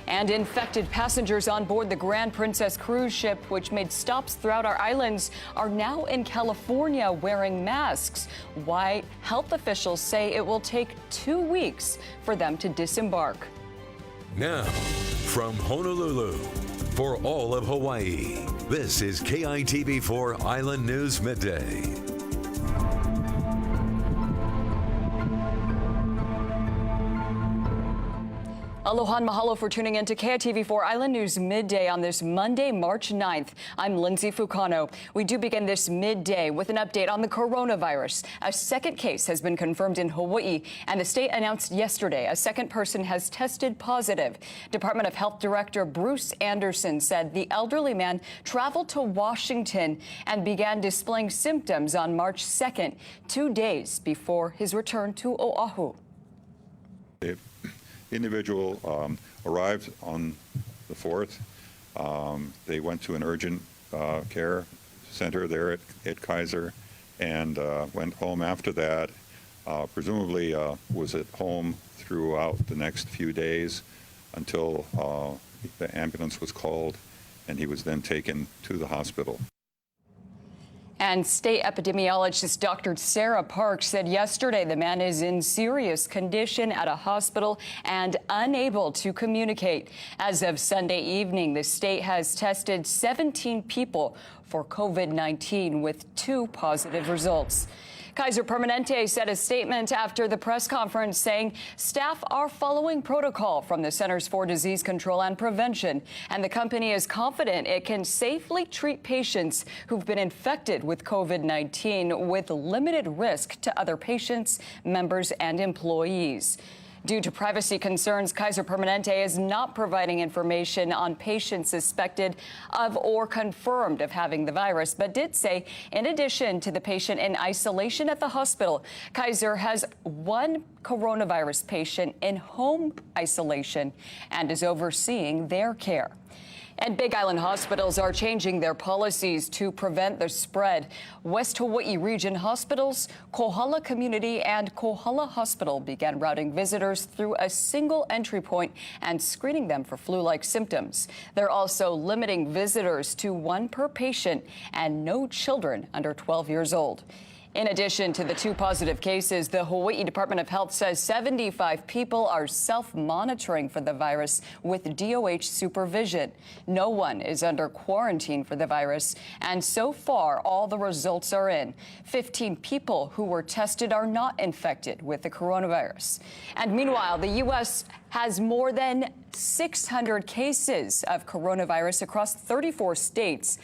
And infected passengers on board the Grand Princess cruise ship, which made stops throughout our islands, are now in California wearing masks. Why health officials say it will take 2 weeks for them to disembark. Now, from Honolulu, for all of Hawaii, this is KITV4 Island News Midday. Aloha and mahalo for tuning in to KITV4 Island News Midday on this Monday, March 9th. I'm Lindsey Fukano. We do begin this midday with an update on the coronavirus. A second case has been confirmed in Hawaii, and the state announced yesterday a second person has tested positive. Department of Health Director Bruce Anderson said the elderly man traveled to Washington and began displaying symptoms on March 2nd, 2 days before his return to Oahu. Individual arrived on the 4th. They went to an urgent care center there at Kaiser and went home after that. Presumably was at home throughout the next few days until the ambulance was called, and he was then taken to the hospital. And state epidemiologist Dr. Sarah Parks said yesterday the man is in serious condition at a hospital and unable to communicate. As of Sunday evening, the state has tested 17 people for COVID-19 with 2 positive results. Kaiser Permanente said a statement after the press conference saying staff are following protocol from the Centers for Disease Control and Prevention, and the company is confident it can safely treat patients who've been infected with COVID-19 with limited risk to other patients, members, and employees. Due to privacy concerns, Kaiser Permanente is not providing information on patients suspected of or confirmed of having the virus, but did say in addition to the patient in isolation at the hospital, Kaiser has 1 coronavirus patient in home isolation and is overseeing their care. And Big Island hospitals are changing their policies to prevent the spread. West Hawaii Region hospitals, Kohala Community and Kohala Hospital began routing visitors through a single entry point and screening them for flu-like symptoms. They're also limiting visitors to 1 per patient and no children under 12 years old. In addition to the 2 positive cases, the Hawaii Department of Health says 75 people are self-monitoring for the virus with DOH supervision. No one is under quarantine for the virus, and so far all the results are in. 15 people who were tested are not infected with the coronavirus. And meanwhile, the U.S. has more than 600 cases of coronavirus across 34 states.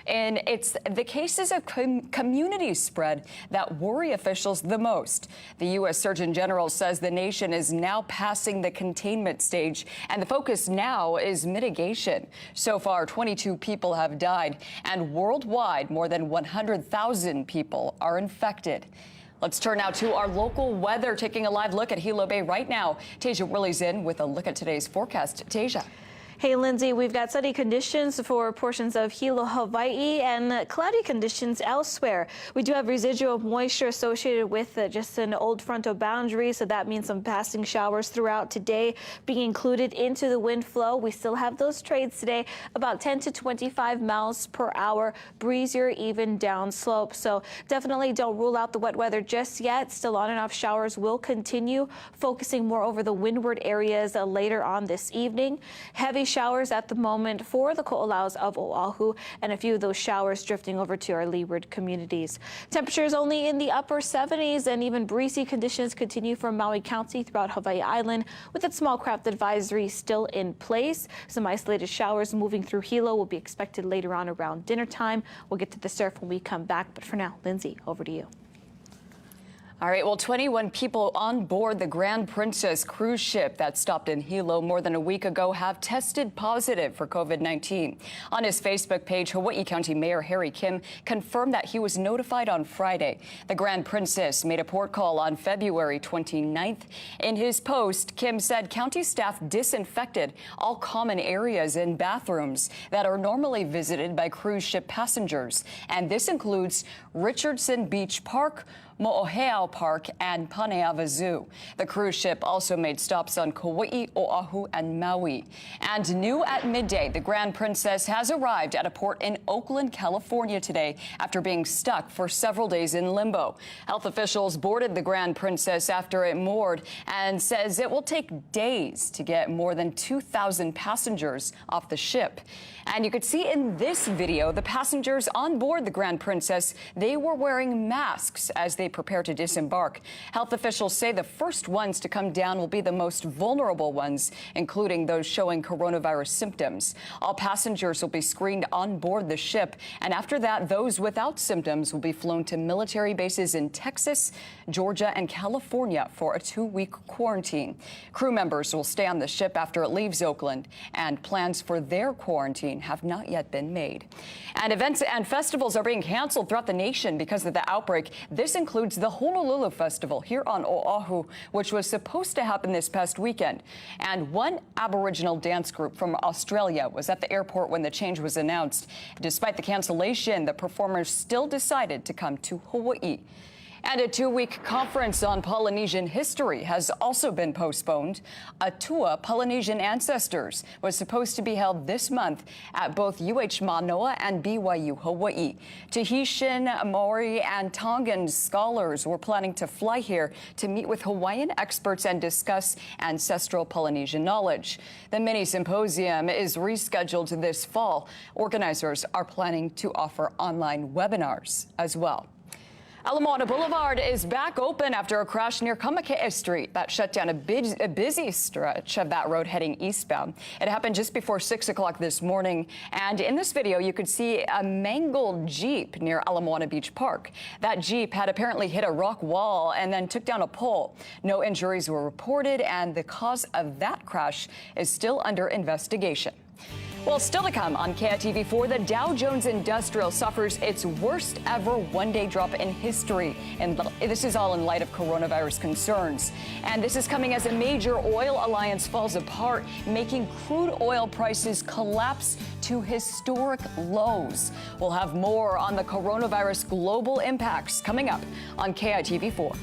And it's the cases of community spread that worry officials the most. The U.S. Surgeon General says the nation is now passing the containment stage, and the focus now is mitigation. So far, 22 people have died, and worldwide, more than 100,000 people are infected. Let's turn now to our local weather, taking a live look at Hilo Bay right now. Tasia Willie's in with a look at today's forecast. Tasia. Hey, Lindsay, we've got sunny conditions for portions of Hilo, Hawaii, and cloudy conditions elsewhere. We do have residual moisture associated with just an old frontal boundary, so that means some passing showers throughout today being included into the wind flow. We still have those trades today, about 10 to 25 miles per hour, breezier even downslope. So definitely don't rule out the wet weather just yet. Still on and off showers will continue, focusing more over the windward areas later on this evening. Heavy showers at the moment for the ko'olaus of Oahu, and a few of those showers drifting over to our leeward communities. Temperatures only in the upper 70s, and even breezy conditions continue for Maui County throughout Hawaii Island, with that small craft advisory still in place. Some isolated showers moving through Hilo will be expected later on around dinner time. We'll get to the surf when we come back, but for now, Lindsay, over to you. All right, well, 21 people on board the Grand Princess cruise ship that stopped in Hilo more than a week ago have tested positive for COVID-19. On his Facebook page, Hawaii County Mayor Harry Kim confirmed that he was notified on Friday. The Grand Princess made a port call on February 29th. In his post, Kim said county staff disinfected all common areas and bathrooms that are normally visited by cruise ship passengers. And this includes Richardson Beach Park, Mo'oheau Park, and Paneava Zoo. The cruise ship also made stops on Kauai, Oahu, and Maui. And new at midday, the Grand Princess has arrived at a port in Oakland, California today after being stuck for several days in limbo. Health officials boarded the Grand Princess after it moored and says it will take days to get more than 2,000 passengers off the ship. And you could see in this video the passengers on board the Grand Princess. They were wearing masks as they prepare to disembark. Health officials say the first ones to come down will be the most vulnerable ones, including those showing coronavirus symptoms. All passengers will be screened on board the ship, and after that, those without symptoms will be flown to military bases in Texas, Georgia, and California for a 2-week quarantine. Crew members will stay on the ship after it leaves Oakland, and plans for their quarantine have not yet been made. And events and festivals are being canceled throughout the nation because of the outbreak. This includes the Honolulu Festival here on Oahu, which was supposed to happen this past weekend. And one Aboriginal dance group from Australia was at the airport when the change was announced. Despite the cancellation, the performers still decided to come to Hawaii. And a 2-week conference on Polynesian history has also been postponed. Atua Polynesian Ancestors was supposed to be held this month at both UH Manoa and BYU Hawaii. Tahitian, Maori, and Tongan scholars were planning to fly here to meet with Hawaiian experts and discuss ancestral Polynesian knowledge. The mini symposium is rescheduled this fall. Organizers are planning to offer online webinars as well. Ala Moana Boulevard is back open after a crash near Kamakea Street that shut down a busy stretch of that road heading eastbound. It happened just before 6 o'clock this morning, and in this video you could see a mangled Jeep near Ala Moana Beach Park. That Jeep had apparently hit a rock wall and then took down a pole. No injuries were reported, and the cause of that crash is still under investigation. Well, still to come on KITV4, the Dow Jones Industrial suffers its worst ever one-day drop in history. And this is all in light of coronavirus concerns. And this is coming as a major oil alliance falls apart, making crude oil prices collapse to historic lows. We'll have more on the coronavirus global impacts coming up on KITV4.